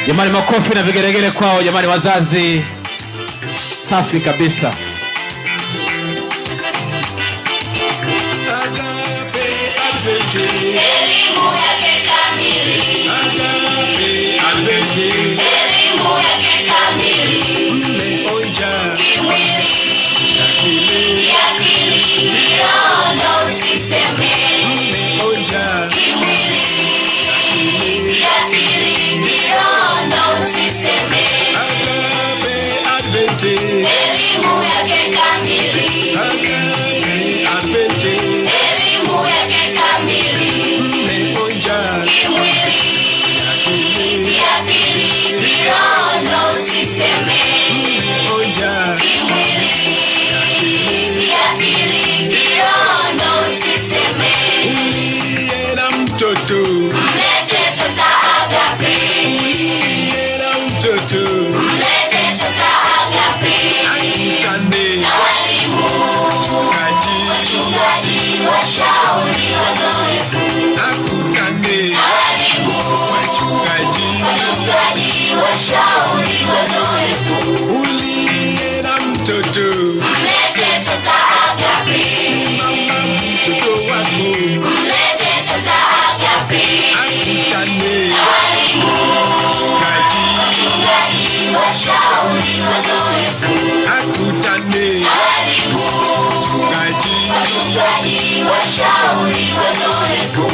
Jamani, makofi na vigelegele kwao jamani, wazazi. Safi kabisa. Elimu yake kamili. Elimu yake kamili. Kimwili, kiakili, kiroho ndo usiseme. Kimwili, kiakili, kiroho ndo usiseme. Elimu yake kamili. Elimu yake kamili. Kimwili, kiakili, kiroho ndo usiseme. Kimwili, kiakili, kiroho ndo usiseme. Mlete sasa Agape. Mlete sasa Agape. Na walimu, wachungaji, washauri, wazoefu. Na walimu, wachungaji, washauri, wazoefu. Mlete sasa Agape. Mlete sasa Agape. Na walimu, wachungaji, washauri, wazoefu. Na walimu, wachungaji, washauri, wazoefu.